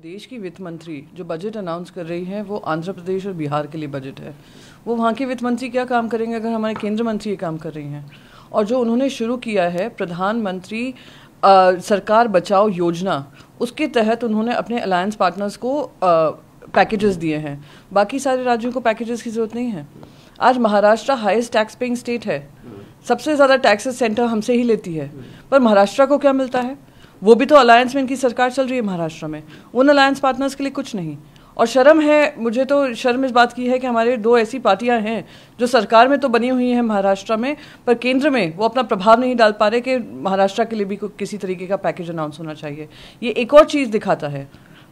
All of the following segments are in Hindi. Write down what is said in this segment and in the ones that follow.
देश की वित्त मंत्री जो बजट अनाउंस कर रही हैं वो आंध्र प्रदेश और बिहार के लिए बजट है। वो वहाँ के वित्त मंत्री क्या काम करेंगे अगर हमारे केंद्र मंत्री ये काम कर रही हैं। और जो उन्होंने शुरू किया है प्रधानमंत्री सरकार बचाओ योजना, उसके तहत उन्होंने अपने अलायंस पार्टनर्स को पैकेजेस दिए हैं। बाकी सारे राज्यों को पैकेजेस की ज़रूरत नहीं है। आज Maharashtra highest tax paying state है, सबसे ज़्यादा टैक्सेस सेंटर हमसे ही लेती है, पर महाराष्ट्र को क्या मिलता है? वो भी तो अलायंस में इनकी सरकार चल रही है महाराष्ट्र में, उन अलायंस पार्टनर्स के लिए कुछ नहीं। और शर्म है, मुझे तो शर्म इस बात की है कि हमारे दो ऐसी पार्टियां हैं जो सरकार में तो बनी हुई हैं महाराष्ट्र में, पर केंद्र में वो अपना प्रभाव नहीं डाल पा रहे कि महाराष्ट्र के लिए भी किसी तरीके का पैकेज अनाउंस होना चाहिए। ये एक और चीज़ दिखाता है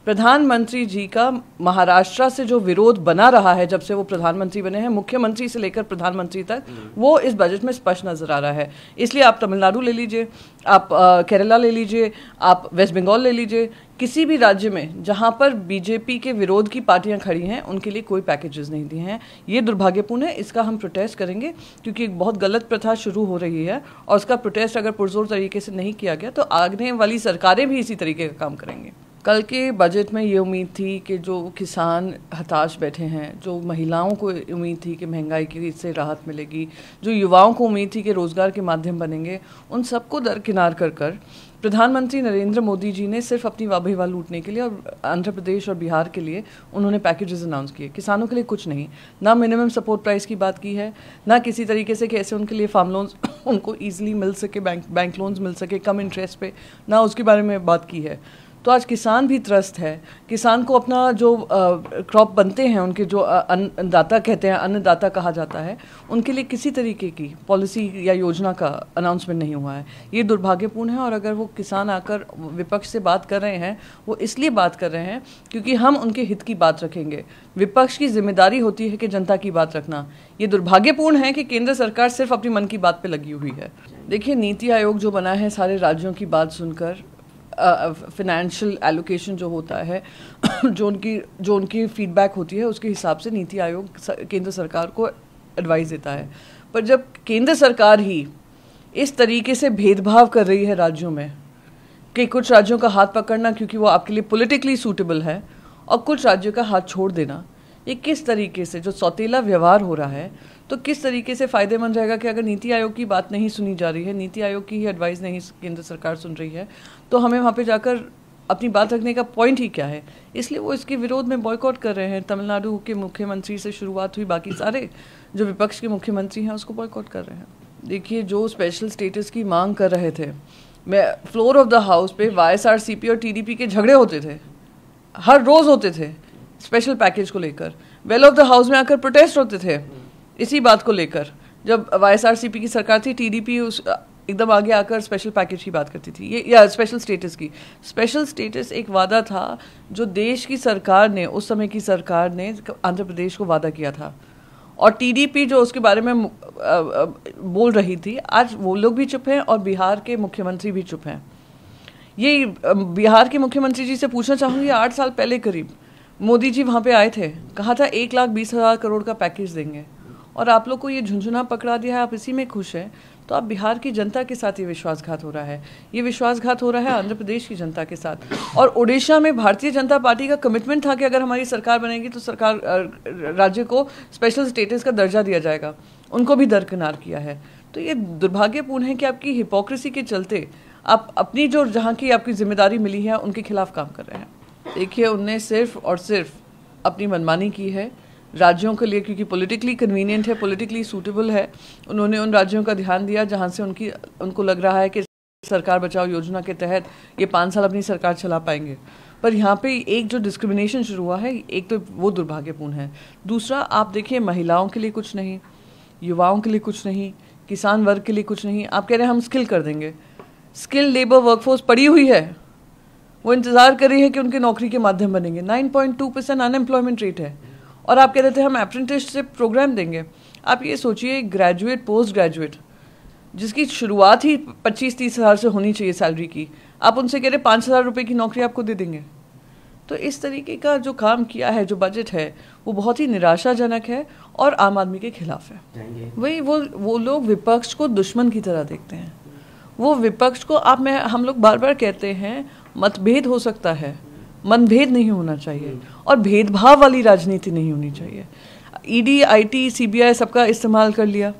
प्रधानमंत्री जी का महाराष्ट्र से जो विरोध बना रहा है जब से वो प्रधानमंत्री बने हैं, मुख्यमंत्री से लेकर प्रधानमंत्री तक, वो इस बजट में स्पष्ट नजर आ रहा है। इसलिए आप तमिलनाडु ले लीजिए, आप केरला ले लीजिए, आप वेस्ट बंगाल ले लीजिए, किसी भी राज्य में जहां पर बीजेपी के विरोध की पार्टियां खड़ी हैं उनके लिए कोई पैकेजेस नहीं दिए हैं। ये दुर्भाग्यपूर्ण है, इसका हम प्रोटेस्ट करेंगे क्योंकि एक बहुत गलत प्रथा शुरू हो रही है और उसका प्रोटेस्ट अगर पुरजोर तरीके से नहीं किया गया तो आगे वाली सरकारें भी इसी तरीके का काम करेंगी। कल के बजट में ये उम्मीद थी कि जो किसान हताश बैठे हैं, जो महिलाओं को उम्मीद थी कि महंगाई की से राहत मिलेगी, जो युवाओं को उम्मीद थी कि रोज़गार के माध्यम बनेंगे, उन सबको दरकिनार कर प्रधानमंत्री नरेंद्र मोदी जी ने सिर्फ अपनी वाह लूटने के लिए और आंध्र प्रदेश और बिहार के लिए उन्होंने पैकेजेस अनाउंस किए। किसानों के लिए कुछ नहीं, ना मिनिमम सपोर्ट प्राइस की बात की है, ना किसी तरीके से कैसे उनके लिए फार्म लोन्स उनको ईजिली मिल सके, बैंक लोन्स मिल सके कम इंटरेस्ट पे, ना उसके बारे में बात की है। तो आज किसान भी त्रस्त है। किसान को अपना जो क्रॉप बनते हैं, उनके जो अन्नदाता कहते हैं, अन्नदाता कहा जाता है, उनके लिए किसी तरीके की पॉलिसी या योजना का अनाउंसमेंट नहीं हुआ है। ये दुर्भाग्यपूर्ण है। और अगर वो किसान आकर विपक्ष से बात कर रहे हैं, वो इसलिए बात कर रहे हैं क्योंकि हम उनके हित की बात रखेंगे। विपक्ष की जिम्मेदारी होती है कि जनता की बात रखना। ये दुर्भाग्यपूर्ण है कि केंद्र सरकार सिर्फ अपनी मन की बात पे लगी हुई है। देखिए, नीति आयोग जो बना है सारे राज्यों की बात सुनकर, फिनेंशियल एलोकेशन जो होता है जो उनकी फीडबैक होती है उसके हिसाब से नीति आयोग केंद्र सरकार को एडवाइस देता है। पर जब केंद्र सरकार ही इस तरीके से भेदभाव कर रही है राज्यों में कि कुछ राज्यों का हाथ पकड़ना क्योंकि वो आपके लिए पॉलिटिकली सूटेबल है और कुछ राज्यों का हाथ छोड़ देना, ये किस तरीके से जो सौतेला व्यवहार हो रहा है, तो किस तरीके से फ़ायदेमंद रहेगा कि अगर नीति आयोग की बात नहीं सुनी जा रही है, नीति आयोग की ही एडवाइस नहीं केंद्र सरकार सुन रही है, तो हमें वहाँ पे जाकर अपनी बात रखने का पॉइंट ही क्या है। इसलिए वो इसके विरोध में बॉयकॉट कर रहे हैं। तमिलनाडु के मुख्यमंत्री से शुरुआत हुई, बाकी सारे जो विपक्ष के मुख्यमंत्री हैं उसको बॉयकॉट कर रहे हैं। देखिए, जो स्पेशल स्टेटस की मांग कर रहे थे, मैं फ्लोर ऑफ द हाउस पे YSRCP और TDP के झगड़े होते थे, हर रोज़ होते थे स्पेशल पैकेज को लेकर। वेल ऑफ द हाउस में आकर प्रोटेस्ट होते थे इसी बात को लेकर। जब YSRCP की सरकार थी, TDP उस एकदम आगे आकर स्पेशल पैकेज की बात करती थी, ये या स्पेशल स्टेटस की। स्पेशल स्टेटस एक वादा था जो देश की सरकार ने, उस समय की सरकार ने आंध्र प्रदेश को वादा किया था, और TDP जो उसके बारे में बोल रही थी, आज वो लोग भी चुप हैं और बिहार के मुख्यमंत्री भी चुप हैं। ये बिहार के मुख्यमंत्री जी से पूछना चाहूँगी, 8 साल पहले करीब मोदी जी वहाँ पे आए थे, कहा था 1,20,000 करोड़ का पैकेज देंगे, और आप लोग को ये झुंझुना पकड़ा दिया है, आप इसी में खुश हैं। तो आप बिहार की जनता के साथ ये विश्वासघात हो रहा है, ये विश्वासघात हो रहा है आंध्र प्रदेश की जनता के साथ। और उड़ीसा में भारतीय जनता पार्टी का कमिटमेंट था कि अगर हमारी सरकार बनेगी तो सरकार राज्य को स्पेशल स्टेटस का दर्जा दिया जाएगा, उनको भी दरकिनार किया है। तो ये दुर्भाग्यपूर्ण है कि आपकी हिपोक्रेसी के चलते आप अपनी जो जहाँ की आपकी जिम्मेदारी मिली है उनके खिलाफ काम कर रहे हैं। देखिए, उनने सिर्फ और सिर्फ अपनी मनमानी की है राज्यों के लिए, क्योंकि पॉलिटिकली कन्वीनियंट है, पॉलिटिकली सूटेबल है। उन्होंने उन राज्यों का ध्यान दिया जहां से उनको लग रहा है कि सरकार बचाओ योजना के तहत ये 5 साल अपनी सरकार चला पाएंगे। पर यहाँ पे एक जो डिस्क्रिमिनेशन शुरू हुआ है, एक तो वो दुर्भाग्यपूर्ण है। दूसरा, आप देखिए, महिलाओं के लिए कुछ नहीं, युवाओं के लिए कुछ नहीं, किसान वर्ग के लिए कुछ नहीं। आप कह रहे हैं हम स्किल कर देंगे। स्किल लेबर वर्कफोर्स पड़ी हुई है, वो इंतज़ार कर रही है कि उनके नौकरी के माध्यम बनेंगे। 9.2% अनएम्प्लॉयमेंट रेट है, और आप कह रहे थे हम अप्रेंटिसशिप प्रोग्राम देंगे। आप ये सोचिए, ग्रेजुएट, पोस्ट ग्रेजुएट जिसकी शुरुआत ही 25-30 हज़ार से होनी चाहिए सैलरी की, आप उनसे कह रहे 5,000 रुपये की नौकरी आपको दे देंगे। तो इस तरीके का जो काम किया है, जो बजट है, वो बहुत ही निराशाजनक है और आम आदमी के खिलाफ है। वही वो लोग विपक्ष को दुश्मन की तरह देखते हैं। वो विपक्ष को हम लोग बार बार कहते हैं मतभेद हो सकता है, मनभेद नहीं होना चाहिए और भेदभाव वाली राजनीति नहीं होनी चाहिए। ईडी, आईटी, सीबीआई सबका इस्तेमाल कर लिया,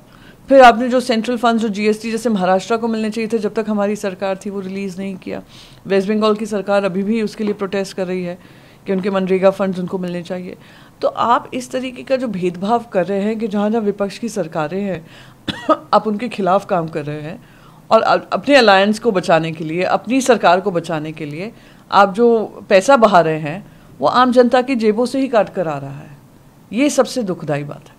फिर आपने जो सेंट्रल फंड्स, जो जीएसटी जैसे महाराष्ट्र को मिलने चाहिए थे जब तक हमारी सरकार थी, वो रिलीज़ नहीं किया। वेस्ट बंगाल की सरकार अभी भी उसके लिए प्रोटेस्ट कर रही है कि उनके मनरेगा फंड्स उनको मिलने चाहिए। तो आप इस तरीके का जो भेदभाव कर रहे हैं कि जहाँ जहाँ विपक्ष की सरकारें हैं आप उनके खिलाफ काम कर रहे हैं और अपने अलायंस को बचाने के लिए, अपनी सरकार को बचाने के लिए आप जो पैसा बहा रहे हैं वो आम जनता की जेबों से ही काट कर आ रहा है। ये सबसे दुखदाई बात है।